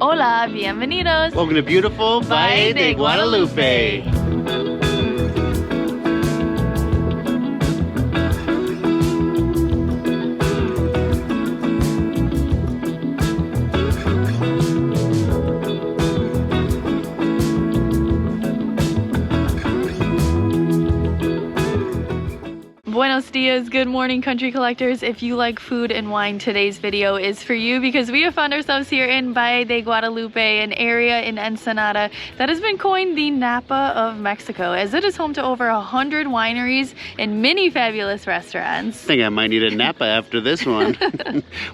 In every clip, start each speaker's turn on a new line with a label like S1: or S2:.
S1: Hola, bienvenidos.
S2: Welcome to beautiful Valle de Guadalupe.
S1: Buenos dias, good morning country collectors. If you like food and wine, today's video is for you because we have found ourselves here in Valle de Guadalupe, an area in Ensenada that has been coined the Napa of Mexico, as it is home to over 100 wineries and many fabulous restaurants.
S2: I think I might need a Napa after this one.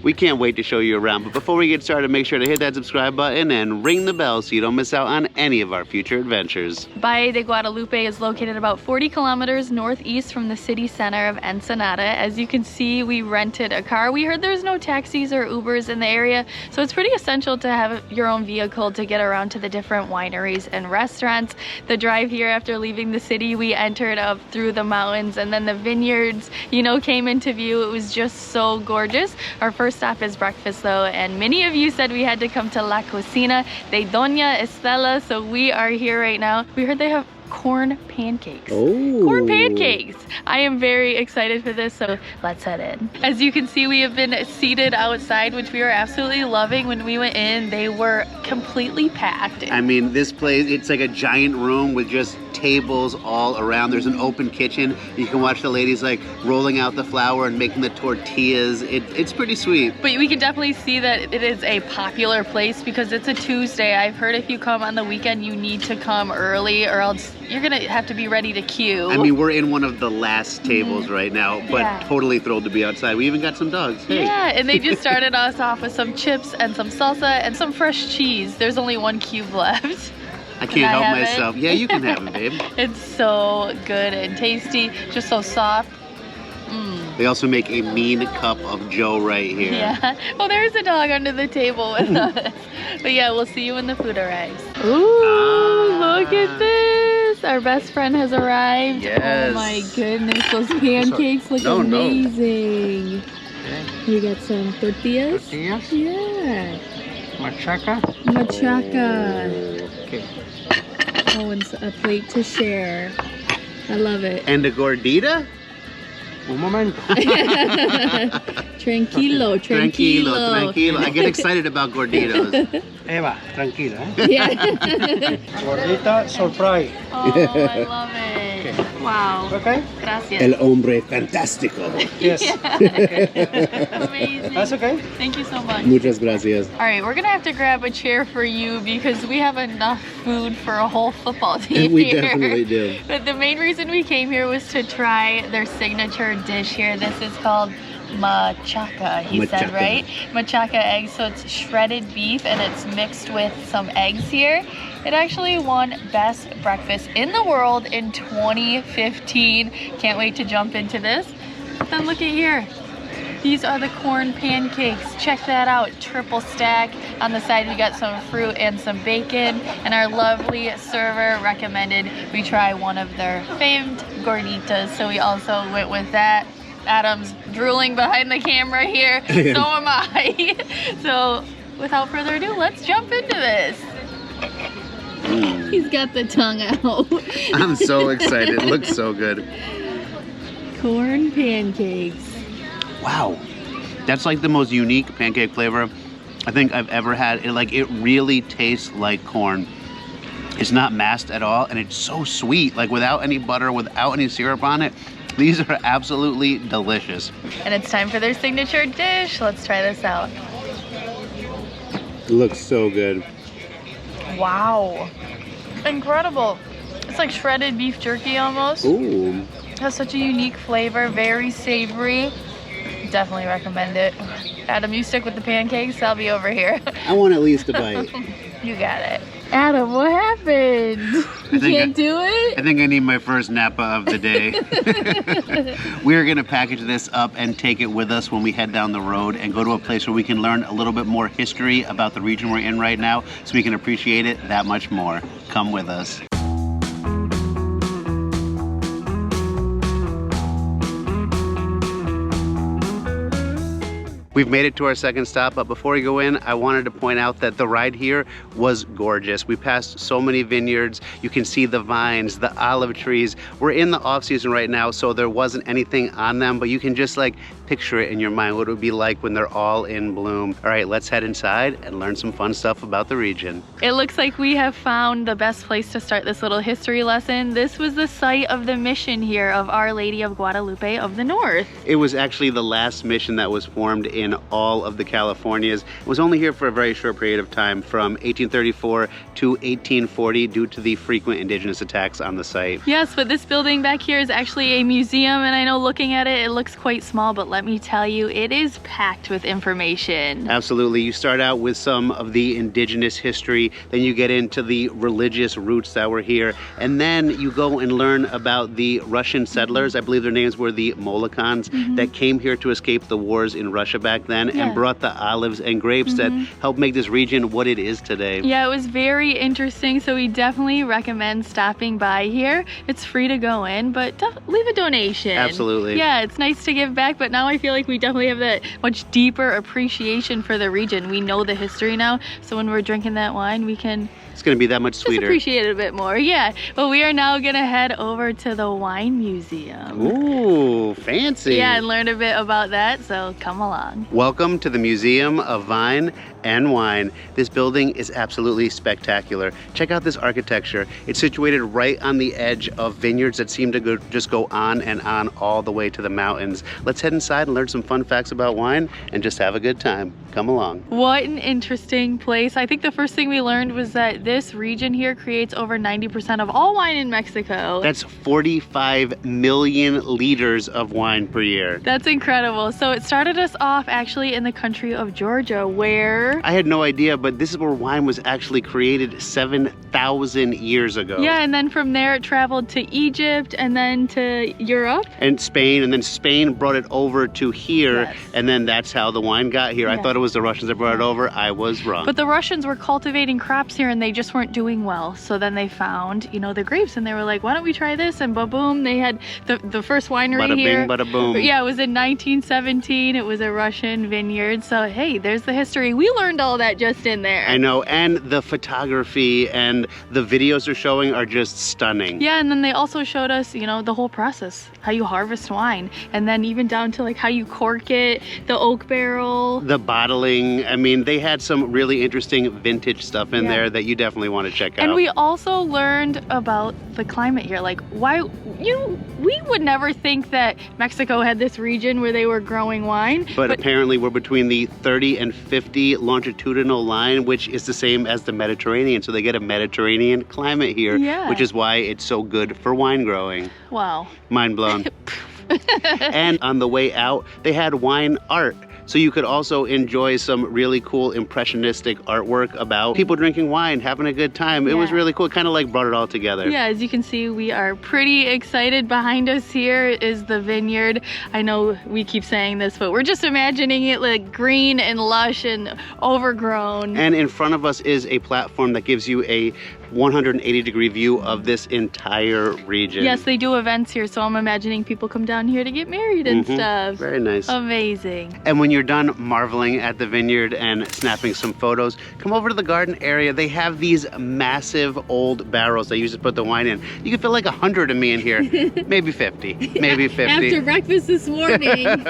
S2: We can't wait to show you around, but before we get started, make sure to hit that subscribe button and ring the bell so you don't miss out on any of our future adventures.
S1: Valle de Guadalupe is located about 40 kilometers northeast from the city center of Ensenada. As you can see, we rented a car. We heard there's no taxis or Ubers in the area, so it's pretty essential to have your own vehicle to get around to the different wineries and restaurants. The drive here after leaving the city, we entered up through the mountains and then the vineyards, you know, came into view. It was just so gorgeous. Our first stop is breakfast though, and many of you said we had to come to La Cocina de Doña Estela, so we are here right now. We heard they have corn pancakes.
S2: Oh.
S1: Corn pancakes! I am very excited for this, so let's head in. As you can see, we have been seated outside, which we were absolutely loving. When we went in, they were completely packed.
S2: I mean, this place, it's like a giant room with just tables all around. There's an open kitchen. You can watch the ladies like rolling out the flour and making the tortillas. It's pretty sweet.
S1: But we can definitely see that it is a popular place because it's a Tuesday. I've heard if you come on the weekend, you need to come early or else you're gonna have to be ready to queue.
S2: I mean, we're in one of the last tables right now, but totally thrilled to be outside. We even got some dogs. Hey.
S1: Yeah, and they just started us off with some chips and some salsa and some fresh cheese. There's only one cube left.
S2: I can't help myself. Yeah, you can have it, babe.
S1: It's so good and tasty, just so soft.
S2: They also make a mean cup of Joe right here.
S1: Yeah. Well, there's a dog under the table with us. But yeah, we'll see you when the food arrives. Ooh, look at this. Our best friend has arrived.
S2: Yes.
S1: Oh my goodness, those pancakes look amazing.
S3: Okay.
S1: You got some tortillas?
S3: Tortillas,
S1: Yeah.
S3: machaca.
S1: Machaca.
S3: Okay.
S1: Oh, and a plate to share. I love it.
S2: And a gordita?
S3: Un momento.
S1: Tranquilo, tranquilo.
S2: Tranquilo. I get excited about gorditos.
S3: Eva, tranquila. Eh?
S1: Yeah.
S3: Gordita surprise.
S1: Oh, I love it.
S3: Okay.
S1: Wow.
S3: Okay?
S1: Gracias.
S2: El hombre fantástico.
S3: Yes.
S1: Amazing.
S3: That's okay.
S1: Thank you so much.
S2: Muchas gracias.
S1: All right, we're gonna have to grab a chair for you because we have enough food for a whole football team
S2: We
S1: here.
S2: definitely do.
S1: But the main reason we came here was to try their signature dish here. This is called machaca, he said,
S2: Machaca.
S1: right? Machaca eggs, so it's shredded beef and it's mixed with some eggs here. It actually won Best Breakfast in the World in 2015. Can't wait to jump into this. Then look at here. These are the corn pancakes. Check that out, triple stack. On the side we got some fruit and some bacon, and our lovely server recommended we try one of their famed gorditas, so we also went with that. Adam's drooling behind the camera here, so am I. So without further ado, let's jump into this. He's got the tongue out.
S2: I'm so excited. It looks so good.
S1: Corn pancakes.
S2: Wow. That's like the most unique pancake flavor I think I've ever had. It really tastes like corn. It's not masked at all, and it's so sweet. Like without any butter, without any syrup on it. These are absolutely delicious.
S1: And it's time for their signature dish. Let's try this out.
S2: It looks so good.
S1: Wow. Incredible. It's like shredded beef jerky almost.
S2: Ooh.
S1: It has such a unique flavor, very savory. Definitely recommend it. Adam, you stick with the pancakes, I'll be over here.
S2: I want at least a bite.
S1: You got it. Adam, what happened? You can't do it?
S2: I think I need my first Napa of the day. We're gonna package this up and take it with us when we head down the road and go to a place where we can learn a little bit more history about the region we're in right now so we can appreciate it that much more. Come with us. We've made it to our second stop, but before we go in, I wanted to point out that the ride here was gorgeous. We passed so many vineyards. You can see the vines, the olive trees. We're in the off season right now, so there wasn't anything on them, but you can just like picture it in your mind what it would be like when they're all in bloom. All right, let's head inside and learn some fun stuff about the region.
S1: It looks like we have found the best place to start this little history lesson. This was the site of the mission here of Our Lady of Guadalupe of the North.
S2: It was actually the last mission that was formed in all of the Californias. It was only here for a very short period of time, from 1834 to 1840, due to the frequent indigenous attacks on the site.
S1: Yes, but this building back here is actually a museum, and I know looking at it, it looks quite small, but let me tell you, it is packed with information.
S2: Absolutely. You start out with some of the indigenous history, then you get into the religious roots that were here, and then you go and learn about the Russian settlers. I believe their names were the Molokans, that came here to escape the wars in Russia back then, and brought the olives and grapes that helped make this region what it is today.
S1: Yeah, it was very interesting, so we definitely recommend stopping by here. It's free to go in, but leave a donation.
S2: Absolutely.
S1: Yeah, it's nice to give back, but now I feel like we definitely have that much deeper appreciation for the region. We know the history now, so when we're drinking that wine, we can
S2: It's going to be that much
S1: just
S2: sweeter.
S1: appreciate it a bit more. Yeah, but we are now gonna head over to the wine museum.
S2: Ooh, fancy.
S1: Yeah, and learn a bit about that, so come along.
S2: Welcome to the Museum of Vine and Wine. This building is absolutely spectacular. Check out this architecture. It's situated right on the edge of vineyards that seem to just go on and on all the way to the mountains. Let's head inside and learn some fun facts about wine and just have a good time. Come along.
S1: What an interesting place. I think the first thing we learned was that this region here creates over 90% of all wine in Mexico.
S2: That's 45 million liters of wine per year.
S1: That's incredible. So it started us off actually in the country of Georgia, where...
S2: I had no idea, but this is where wine was actually created 7,000 years ago.
S1: Yeah, and then from there it traveled to Egypt and then to Europe.
S2: And Spain, and then Spain brought it over to here,
S1: Yes.
S2: and then that's how the wine got here. I
S1: Yeah.
S2: thought it was the Russians that brought it over. I was wrong.
S1: But the Russians were cultivating crops here and they just weren't doing well. So then they found, you know, the grapes and they were like, why don't we try this? And ba-boom, they had the first winery
S2: Bada
S1: here.
S2: bing, bada boom.
S1: Yeah, it was in 1917. It was a Russian vineyard. So hey, there's the history. We learned all that just in there.
S2: I know, and the photography and the videos they're showing are just stunning.
S1: Yeah, and then they also showed us, you know, the whole process, how you harvest wine, and then even down to like how you cork it, the oak barrel.
S2: The bottling, I mean, they had some really interesting vintage stuff in
S1: Yeah.
S2: there that you definitely want to check out.
S1: And we also learned about the climate here. Like, why, you know, we would never think that Mexico had this region where they were growing wine.
S2: But apparently we're between the 30 and 50 longitudinal line, which is the same as the Mediterranean. So they get a Mediterranean climate here,
S1: Yeah.
S2: which is why it's so good for wine growing.
S1: Wow.
S2: Mind blown. And on the way out, they had wine art. So you could also enjoy some really cool impressionistic artwork about people drinking wine, having a good time. It was
S1: Yeah.
S2: really cool. It kind of like brought it all together.
S1: Yeah, as you can see, we are pretty excited. Behind us here is the vineyard. I know we keep saying this, but we're just imagining it like green and lush and overgrown.
S2: And in front of us is a platform that gives you a 180-degree view of this entire region.
S1: Yes, they do events here, so I'm imagining people come down here to get married and stuff.
S2: Very nice.
S1: Amazing.
S2: And when you're done marveling at the vineyard and snapping some photos, come over to the garden area. They have these massive old barrels they used to put the wine in. You can fit like 100 of me in here. Maybe 50. Maybe 50.
S1: After breakfast this morning.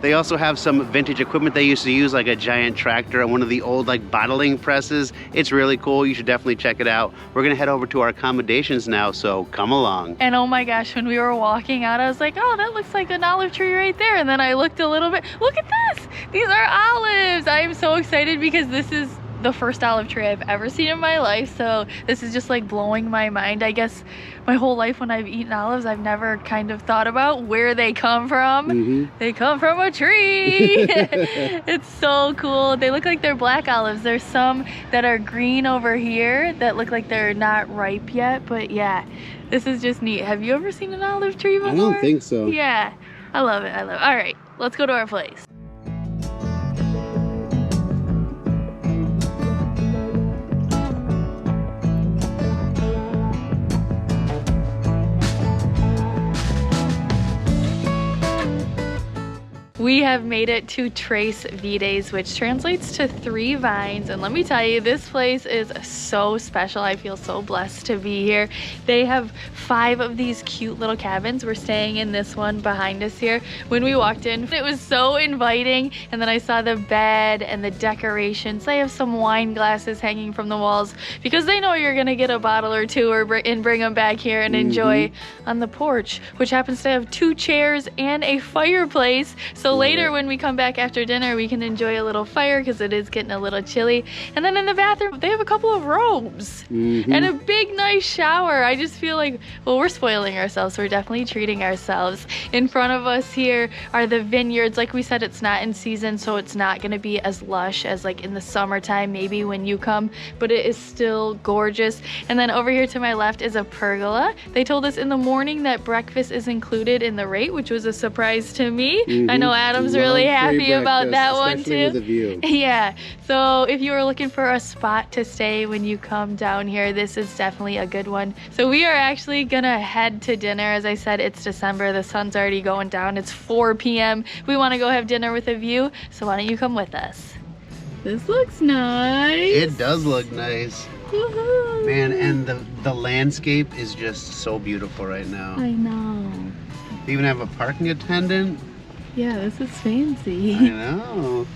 S2: They also have some vintage equipment they used to use, like a giant tractor and one of the old like bottling presses. It's really cool. You should definitely check it out. We're gonna head over to our accommodations now, so come along.
S1: And oh my gosh, when we were walking out, I was like, oh, that looks like an olive tree right there. And then I looked a little bit, look at this. These are olives. I am so excited because this is the first olive tree I've ever seen in my life. So this is just like blowing my mind. I guess my whole life when I've eaten olives, I've never kind of thought about where they come from. They come from a tree. It's so cool. They look like they're black olives. There's some that are green over here that look like they're not ripe yet, but yeah, this is just neat. Have you ever seen an olive tree before?
S2: I don't think so.
S1: Yeah, I love it. I love it. All right, let's go to our place. We have made it to Tres Vides, which translates to 3 vines. And let me tell you, this place is so special. I feel so blessed to be here. They have 5 of these cute little cabins. We're staying in this one behind us here. When we walked in, it was so inviting. And then I saw the bed and the decorations. They have some wine glasses hanging from the walls because they know you're gonna get a bottle or 2 and bring them back here and enjoy on the porch, which happens to have 2 chairs and a fireplace. So later when we come back after dinner, we can enjoy a little fire because it is getting a little chilly. And then in the bathroom, they have a couple of robes and a big nice shower. I just feel like, well, we're spoiling ourselves. We're definitely treating ourselves. In front of us here are the vineyards. Like we said, it's not in season, so it's not gonna be as lush as like in the summertime, maybe when you come, but it is still gorgeous. And then over here to my left is a pergola. They told us in the morning that breakfast is included in the rate, which was a surprise to me. I know Adam's really happy about that one too.
S2: With a view.
S1: Yeah, so if you are looking for a spot to stay when you come down here, this is definitely a good one. So we are actually gonna head to dinner. As I said, it's December, the sun's already going down. It's 4 p.m. We wanna go have dinner with a view, so why don't you come with us? This looks nice.
S2: It does look nice.
S1: Woohoo.
S2: Man, and the landscape is just so beautiful right now.
S1: I know.
S2: They even have a parking attendant.
S1: Yeah, this is fancy.
S2: I know.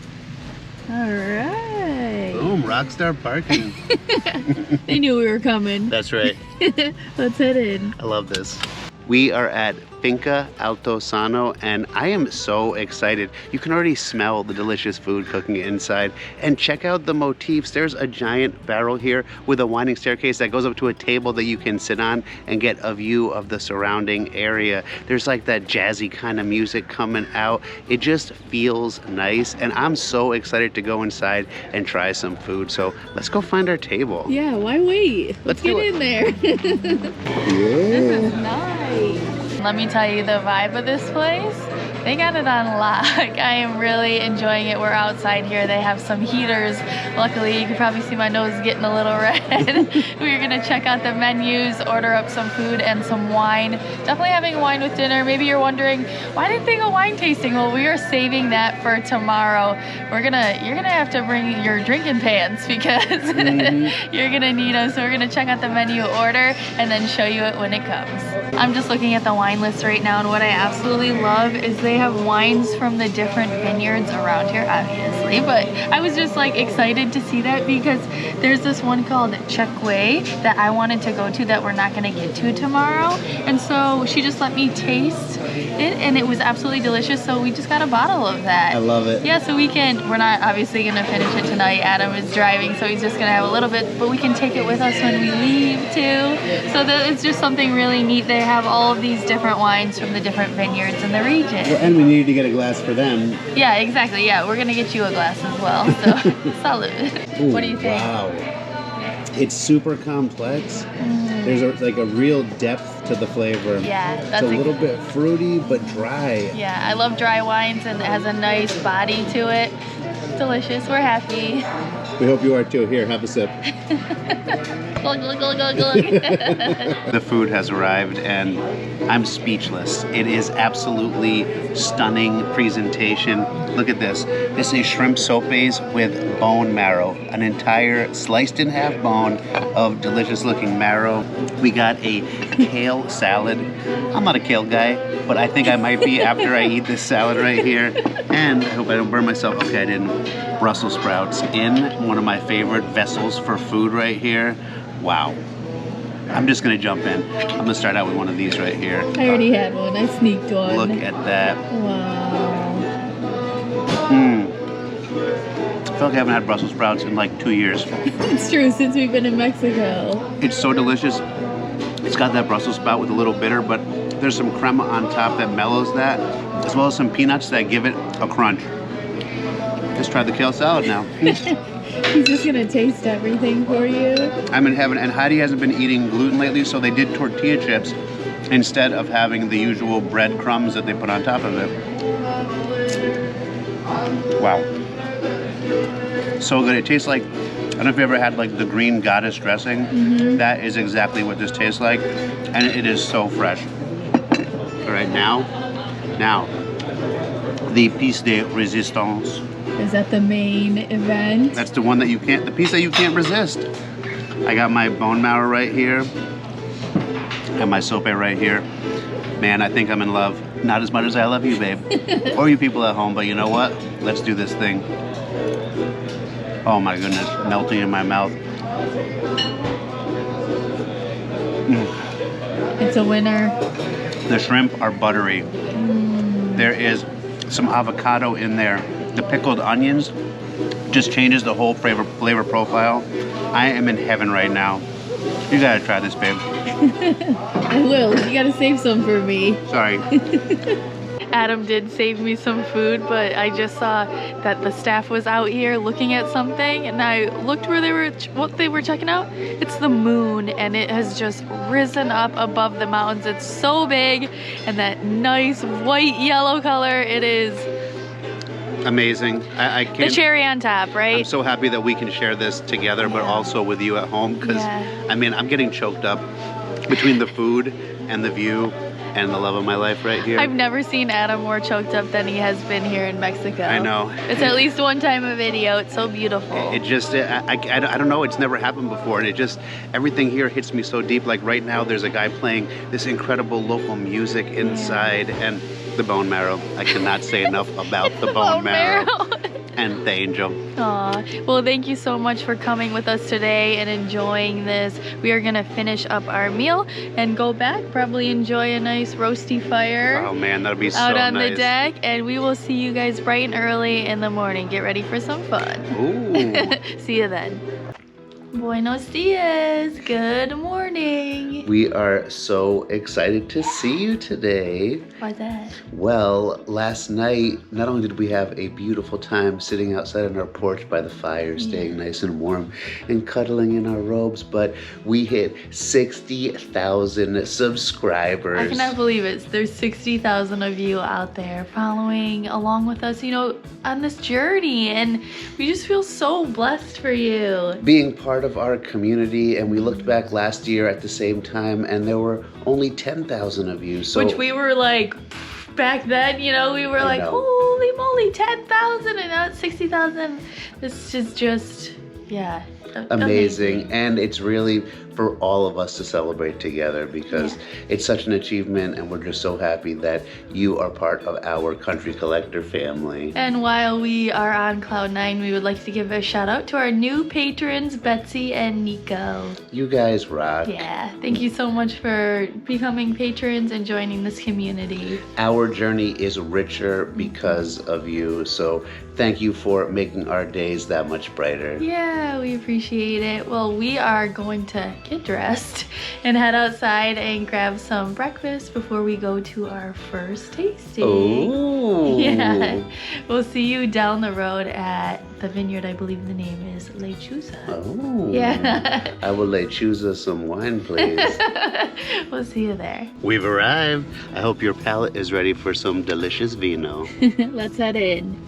S1: All right.
S2: Boom, Rockstar Parking.
S1: They knew we were coming.
S2: That's right.
S1: Let's head in.
S2: I love this. We are at Finca Altozano, and I am so excited. You can already smell the delicious food cooking inside. And check out the motifs. There's a giant barrel here with a winding staircase that goes up to a table that you can sit on and get a view of the surrounding area. There's like that jazzy kind of music coming out. It just feels nice, and I'm so excited to go inside and try some food. So let's go find our table.
S1: Yeah, why wait? Let's get in there. This is nice. Let me tell you the vibe of this place. They got it on lock. I am really enjoying it. We're outside here. They have some heaters. Luckily, you can probably see my nose getting a little red. We're gonna check out the menus, order up some food and some wine. Definitely having wine with dinner. Maybe you're wondering, why didn't they go wine tasting? Well, we are saving that for tomorrow. You're gonna have to bring your drinking pants because you're gonna need them. So we're gonna check out the menu, order, and then show you it when it comes. I'm just looking at the wine list right now, and what I absolutely love is they have wines from the different vineyards around here, obviously, but I was just like excited to see that because there's this one called Chequay that I wanted to go to that we're not gonna get to tomorrow, and so she just let me taste it and it was absolutely delicious, so we just got a bottle of that.
S2: I love it.
S1: Yeah, so we're not obviously gonna finish it tonight. Adam is driving, so he's just gonna have a little bit, but we can take it with us when we leave too. So that it's just something really neat. They have all of these different wines from the different vineyards in the region.
S2: And we needed to get a glass for them.
S1: Yeah, exactly. Yeah, we're gonna get you a glass as well. So, salud.
S2: Ooh,
S1: What do you think?
S2: Wow. It's super complex. There's like a real depth to the flavor.
S1: Yeah,
S2: It's
S1: that's
S2: a little bit fruity but dry.
S1: Yeah, I love dry wines and it has a nice body to it. Delicious. We're happy.
S2: We hope you are too. Here, have a sip.
S1: Glug, glug, glug, glug, glug.
S2: The food has arrived and I'm speechless. It is absolutely stunning presentation. Look at this. This is shrimp sopes with bone marrow. An entire sliced in half bone of delicious looking marrow. We got a kale salad. I'm not a kale guy, but I think I might be after I eat this salad right here. And I hope I don't burn myself. Okay, I didn't. Brussels sprouts in one of my favorite vessels for food right here. Wow. I'm just gonna jump in. I'm gonna start out with one of these right here.
S1: I already had one. I sneaked one.
S2: Look at that.
S1: Wow.
S2: I feel like I haven't had Brussels sprouts in like 2 years.
S1: It's true, since we've been in Mexico.
S2: It's so delicious. It's got that Brussels sprout with a little bitter, but there's some crema on top that mellows that, as well as some peanuts that give it a crunch. Just try the kale salad now.
S1: He's just gonna taste everything for you.
S2: I'm in heaven, and Heidi hasn't been eating gluten lately, so they did tortilla chips instead of having the usual breadcrumbs that they put on top of it. Wow. So good. It tastes like, I don't know if you ever had like the green goddess dressing. That is exactly what this tastes like, and it is so fresh. All right, now, the piece de resistance.
S1: Is that the main event?
S2: That's the one that you can't, the piece that you can't resist. I got my bone marrow right here. Got my sope right here. Man, I think I'm in love. Not as much as I love you, babe. Or you people at home, but you know what? Let's do this thing. Oh my goodness, melting in my mouth.
S1: It's a winner.
S2: The shrimp are buttery. There is some avocado in there. The pickled onions just changes the whole flavor profile. I am in heaven right now. You gotta try this, babe.
S1: I will. You gotta save some for me.
S2: Sorry.
S1: Adam did save me some food, but I just saw that the staff was out here looking at something, and I looked where what they were checking out. It's the moon, and it has just risen up above the mountains. It's so big, and that nice white yellow color. It is
S2: Amazing. I
S1: the
S2: can't.
S1: cherry on top, right?
S2: I'm so happy that we can share this together, but also with you at home, because
S1: Yeah.
S2: I mean, I'm getting choked up between the food and the view and the love of my life right here.
S1: I've never seen Adam more choked up than he has been here in Mexico.
S2: I know.
S1: It's at least one time a video. It's so beautiful.
S2: It just, I don't know, it's never happened before, and it just, everything here hits me so deep. Like right now, there's a guy playing this incredible local music inside, and the bone marrow. I cannot say enough about the bone marrow. And the angel.
S1: Aw, well, thank you so much for coming with us today and enjoying this. We are gonna finish up our meal and go back, probably enjoy a nice roasty fire
S2: Oh man, that'd be so
S1: out on
S2: nice.
S1: the deck, and we will see you guys bright and early in the morning. Get ready for some fun.
S2: Ooh.
S1: See you then. Buenos dias. Good morning.
S2: We are so excited to see you today.
S1: Why's that?
S2: Well, last night, not only did we have a beautiful time sitting outside on our porch by the fire, staying nice and warm and cuddling in our robes, but we hit 60,000 subscribers.
S1: I cannot believe it. There's 60,000 of you out there following along with us, you know, on this journey, and we just feel so blessed for you.
S2: Being part of our community, and we looked back last year at the same time, and there were only 10,000 of you. So
S1: Which we were like, back then, you know, we were like,
S2: know.
S1: holy moly, 10,000, and now it's 60,000. This is just, yeah.
S2: amazing, and it's really for all of us to celebrate together, because it's such an achievement, and we're just so happy that you are part of our Country Collector family.
S1: And while we are on Cloud 9, we would like to give a shout out to our new patrons, Betsy and Nico.
S2: You guys rock.
S1: Yeah, thank you so much for becoming patrons and joining this community.
S2: Our journey is richer because of you, so thank you for making our days that much brighter.
S1: Yeah, we appreciate it. Well, we are going to get dressed and head outside and grab some breakfast before we go to our first tasting.
S2: Oh.
S1: Yeah, we'll see you down the road at the vineyard. I believe the name is Lechuza.
S2: Oh.
S1: Yeah.
S2: I will choose us some wine, please.
S1: We'll see you there.
S2: We've arrived. I hope your palate is ready for some delicious vino.
S1: Let's head in.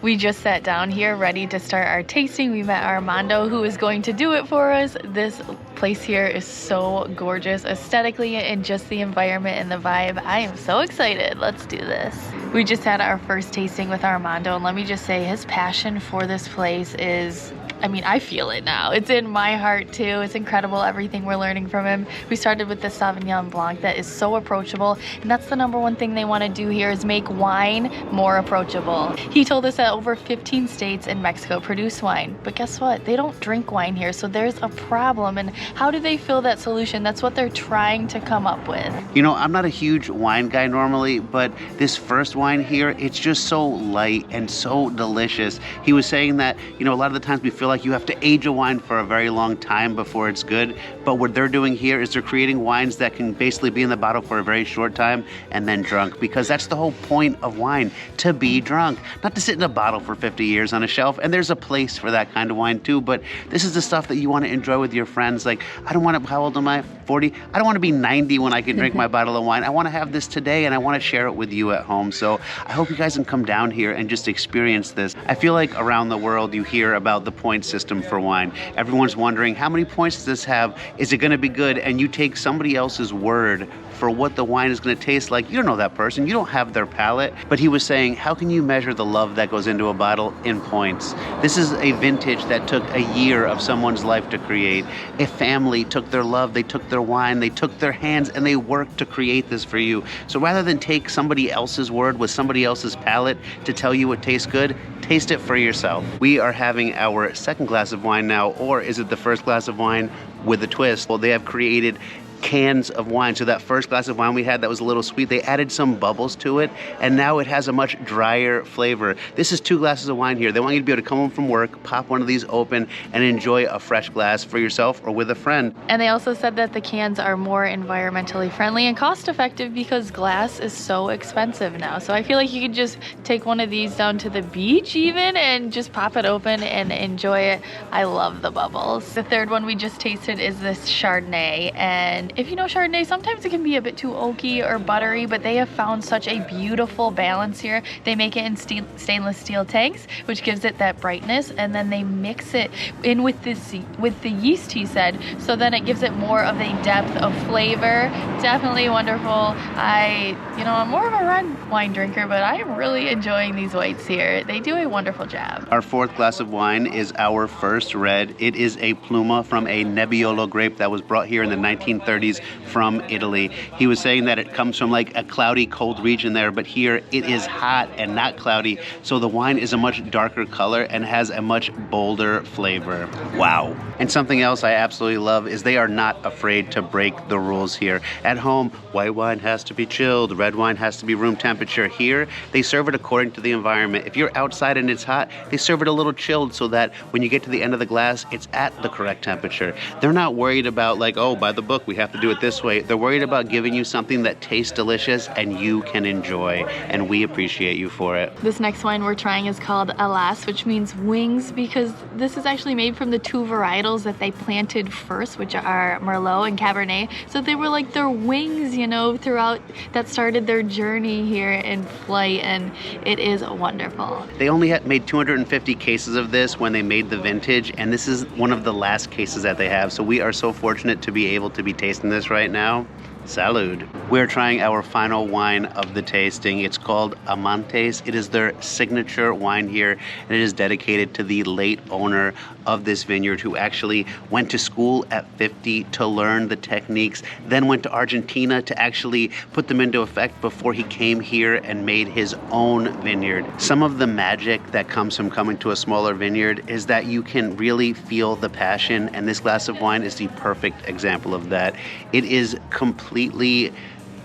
S1: We just sat down here ready to start our tasting. We met Armando, who is going to do it for us. This place here is so gorgeous aesthetically, and just the environment and the vibe. I am so excited. Let's do this. We just had our first tasting with Armando, and let me just say his passion for this place is, I mean, I feel it now. It's in my heart too. It's incredible everything we're learning from him. We started with the Sauvignon Blanc that is so approachable, and that's the number one thing they want to do here is make wine more approachable. He told us that over 15 states in Mexico produce wine, but guess what? They don't drink wine here, so there's a problem. And how do they fill that solution? That's what they're trying to come up with.
S2: You know, I'm not a huge wine guy normally, but this first wine here, it's just so light and so delicious. He was saying that, you know, a lot of the times we feel like you have to age a wine for a very long time before it's good, but what they're doing here is they're creating wines that can basically be in the bottle for a very short time and then drunk, because that's the whole point of wine, to be drunk, not to sit in a bottle for 50 years on a shelf. And there's a place for that kind of wine too, but this is the stuff that you want to enjoy with your friends. Like, I don't want to, how old am I? 40? I don't want to be 90 when I can drink my bottle of wine. I want to have this today, and I want to share it with you at home. So I hope you guys can come down here and just experience this. I feel like around the world you hear about the points system for wine. Everyone's wondering, how many points does this have? Is it going to be good? And you take somebody else's word for what the wine is going to taste like. You don't know that person. You don't have their palate. But he was saying, how can you measure the love that goes into a bottle in points? This is a vintage that took a year of someone's life to create. A family took their love, they took their wine, they took their hands, and they worked to create this for you. So rather than take somebody else's word with somebody else's palate to tell you what tastes good, taste it for yourself. We are having our second glass of wine now, or is it the first glass of wine with a twist? Well, they have created cans of wine. So that first glass of wine we had that was a little sweet, they added some bubbles to it, and now it has a much drier flavor. This is 2 glasses of wine here. They want you to be able to come home from work, pop one of these open, and enjoy a fresh glass for yourself or with a friend.
S1: And they also said that the cans are more environmentally friendly and cost effective because glass is so expensive now. So I feel like you could just take one of these down to the beach even and just pop it open and enjoy it. I love the bubbles. The third one we just tasted is this Chardonnay, and if you know Chardonnay, sometimes it can be a bit too oaky or buttery, but they have found such a beautiful balance here. They make it in stainless steel tanks, which gives it that brightness, and then they mix it in with the yeast, he said, so then it gives it more of a depth of flavor. Definitely wonderful. I'm more of a red wine drinker, but I am really enjoying these whites here. They do a wonderful job.
S2: Our fourth glass of wine is our first red. It is a Pluma from a Nebbiolo grape that was brought here in the 1930s from Italy. He was saying that it comes from like a cloudy, cold region there, but here it is hot and not cloudy, so the wine is a much darker color and has a much bolder flavor. Wow. And something else I absolutely love is they are not afraid to break the rules here. At home, white wine has to be chilled, red wine has to be room temperature. Here, they serve it according to the environment. If you're outside and it's hot, they serve it a little chilled so that when you get to the end of the glass, it's at the correct temperature. They're not worried about like, oh, by the book, we have to do it this way. They're worried about giving you something that tastes delicious and you can enjoy, and we appreciate you for it.
S1: This next wine we're trying is called Alas, which means wings, because this is actually made from the 2 varietals that they planted first, which are Merlot and Cabernet. So they were like their wings, throughout that started their journey here in flight, and it is wonderful.
S2: They only had made 250 cases of this when they made the vintage, and this is one of the last cases that they have. So we are so fortunate to be able to be tasting this right now. Salud. We're trying our final wine of the tasting. It's called Amantes. It is their signature wine here, and it is dedicated to the late owner of this vineyard who actually went to school at 50 to learn the techniques, then went to Argentina to actually put them into effect before he came here and made his own vineyard. Some of the magic that comes from coming to a smaller vineyard is that you can really feel the passion, and this glass of wine is the perfect example of that. It is completely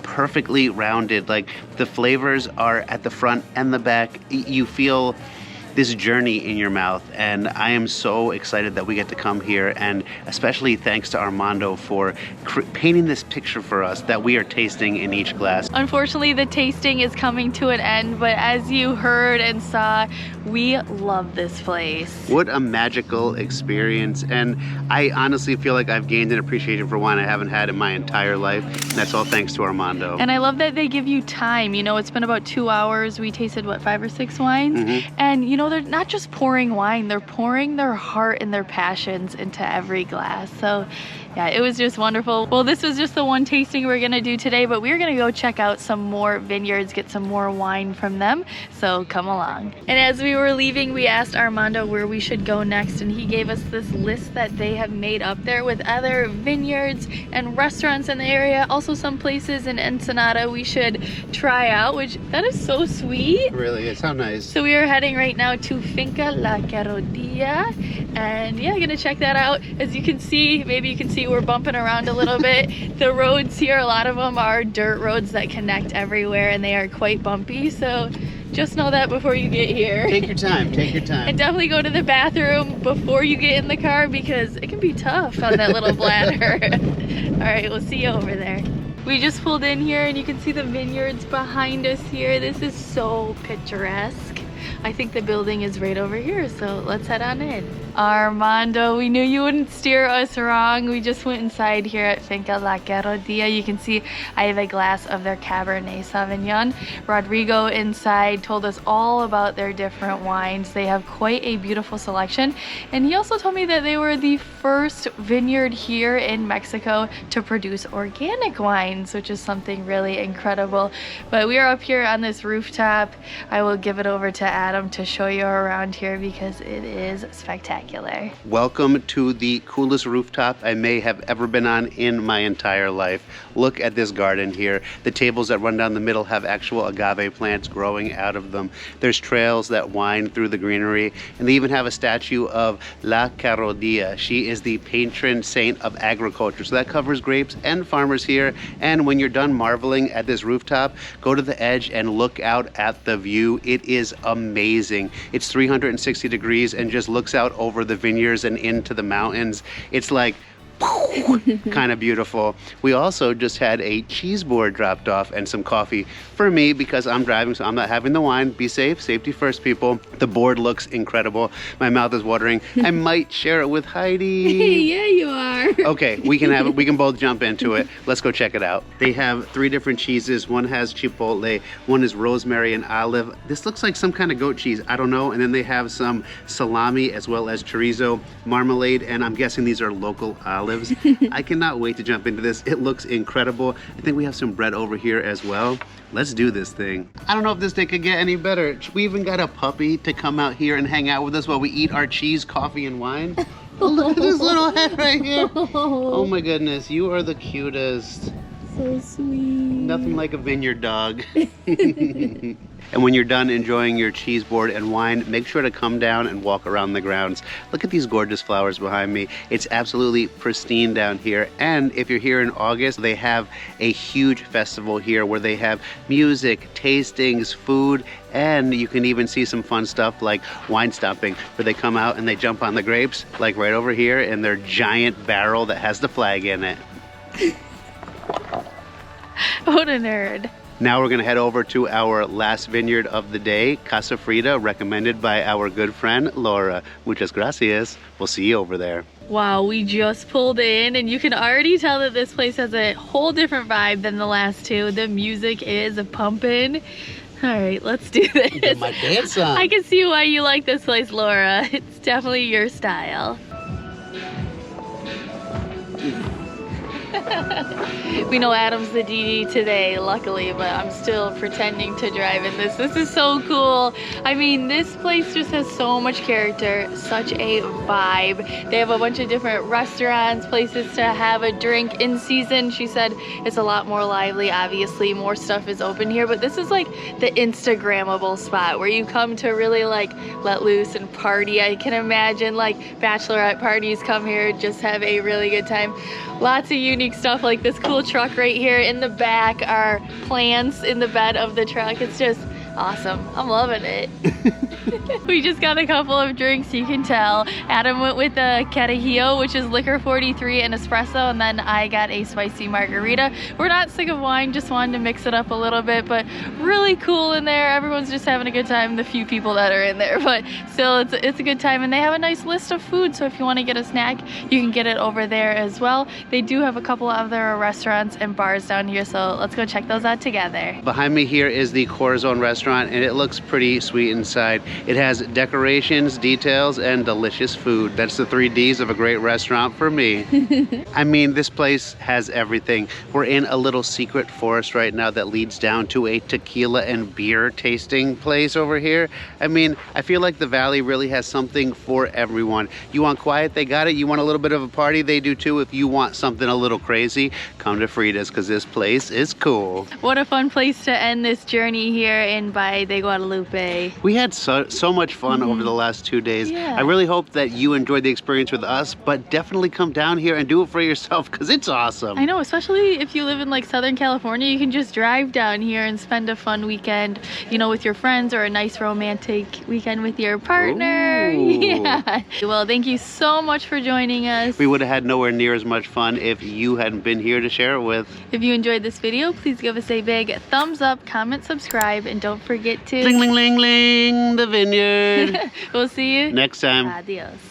S2: perfectly rounded. Like the flavors are at the front and the back. You feel this journey in your mouth, and I am so excited that we get to come here, and especially thanks to Armando for painting this picture for us that we are tasting in each glass.
S1: Unfortunately, the tasting is coming to an end, but as you heard and saw, we love this place.
S2: What a magical experience, and I honestly feel like I've gained an appreciation for wine I haven't had in my entire life, and that's all thanks to Armando.
S1: And I love that they give you time. It's been about 2 hours. We tasted, 5 or 6 wines? And they're not just pouring wine, they're pouring their heart and their passions into every glass. So yeah, it was just wonderful. Well, this was just the one tasting we're gonna do today, but we're gonna go check out some more vineyards, get some more wine from them. So come along. And as we were leaving, we asked Armando where we should go next, and he gave us this list that they have made up there with other vineyards and restaurants in the area. Also some places in Ensenada we should try out, which that is so sweet.
S2: It really is. How nice.
S1: So we are heading right now to Finca La Carrodilla, and yeah, gonna check that out. As you can see, maybe you can see we're bumping around a little bit. The roads here, a lot of them are dirt roads that connect everywhere, and they are quite bumpy, so just know that before you get here.
S2: Take your time, take your time.
S1: And definitely go to the bathroom before you get in the car, because it can be tough on that little bladder. All right, we'll see you over there. We just pulled in here, and you can see the vineyards behind us here. This is so picturesque. I think the building is right over here, so let's head on in. Armando, we knew you wouldn't steer us wrong. We just went inside here at Finca La Querodia. You can see I have a glass of their Cabernet Sauvignon. Rodrigo inside told us all about their different wines. They have quite a beautiful selection. And he also told me that they were the first vineyard here in Mexico to produce organic wines, which is something really incredible. But we are up here on this rooftop. I will give it over to Adam to show you around here because it is spectacular.
S2: Welcome to the coolest rooftop I may have ever been on in my entire life. Look at this garden here. The tables that run down the middle have actual agave plants growing out of them. There's trails that wind through the greenery, and they even have a statue of La Querodia. She is the patron saint of agriculture, so that covers grapes and farmers here. And when you're done marveling at this rooftop, go to the edge and look out at the view. It is amazing. It's 360 degrees and just looks out over the vineyards and into the mountains. It's like kind of beautiful. We also just had a cheese board dropped off and some coffee for me because I'm driving, so I'm not having the wine. Be safe, safety first, people. The board looks incredible. My mouth is watering. I might share it with Heidi.
S1: Yeah, you are.
S2: Okay, we can have it. We can both jump into it. Let's go check it out. They have 3 different cheeses. One has chipotle, one is rosemary and olive. This looks like some kind of goat cheese. I don't know. And then they have some salami as well as chorizo, marmalade, and I'm guessing these are local olives. I cannot wait to jump into this. It looks incredible. I think we have some bread over here as well. Let's do this thing. I don't know if this day could get any better. We even got a puppy to come out here and hang out with us while we eat our cheese, coffee, and wine. Oh, look at this little head right here. Oh my goodness, you are the cutest.
S1: So sweet.
S2: Nothing like a vineyard dog. And when you're done enjoying your cheese board and wine, make sure to come down and walk around the grounds. Look at these gorgeous flowers behind me. It's absolutely pristine down here. And if you're here in August, they have a huge festival here where they have music, tastings, food, and you can even see some fun stuff like wine stomping, where they come out and they jump on the grapes, like right over here in their giant barrel that has the flag in it.
S1: What a nerd.
S2: Now we're gonna head over to our last vineyard of the day, Casa Frida, recommended by our good friend, Laura. Muchas gracias. We'll see you over there.
S1: Wow, we just pulled in and you can already tell that this place has a whole different vibe than the last two. The music is pumping. All right, let's do this.
S2: Get my dance on.
S1: I can see why you like this place, Laura. It's definitely your style. We know Adam's the DD today, luckily, but I'm still pretending to drive in this. This is so cool. I mean, this place just has so much character, such a vibe. They have a bunch of different restaurants, places to have a drink in season. She said it's a lot more lively. Obviously, more stuff is open here, but this is like the Instagrammable spot where you come to really like let loose and party. I can imagine like bachelorette parties come here, just have a really good time. Lots of unique stuff like this cool truck right here. In the back are plants in the bed of the truck. It's just awesome. I'm loving it. We just got a couple of drinks, you can tell. Adam went with the Carajillo, which is liquor 43 and espresso, and then I got a spicy margarita. We're not sick of wine, just wanted to mix it up a little bit, but really cool in there. Everyone's just having a good time, the few people that are in there, but still it's a good time. And they have a nice list of food, so if you want to get a snack, you can get it over there as well. They do have a couple of other restaurants and bars down here, so let's go check those out together.
S2: Behind me here is the Corazon restaurant, and it looks pretty sweet inside. It has decorations, details, and delicious food. That's the 3 Ds of a great restaurant for me. I mean, this place has everything. We're in a little secret forest right now that leads down to a tequila and beer tasting place over here. I mean, I feel like the Valley really has something for everyone. You want quiet, they got it. You want a little bit of a party, they do too. If you want something a little crazy, come to Frida's, because this place is cool.
S1: What a fun place to end this journey here in Valle de Guadalupe.
S2: We had so much fun over the last 2 days.
S1: Yeah.
S2: I really hope that you enjoyed the experience with us, but definitely come down here and do it for yourself because it's awesome.
S1: I know, especially if you live in like Southern California, you can just drive down here and spend a fun weekend, you know, with your friends, or a nice romantic weekend with your partner.
S2: Ooh.
S1: Yeah. Well, thank you so much for joining us.
S2: We would have had nowhere near as much fun if you hadn't been here to share it with.
S1: If you enjoyed this video, please give us a big thumbs up, comment, subscribe, and don't forget to...
S2: Ling, ling, ling, ling, the vineyard.
S1: We'll see you
S2: next time.
S1: Adios.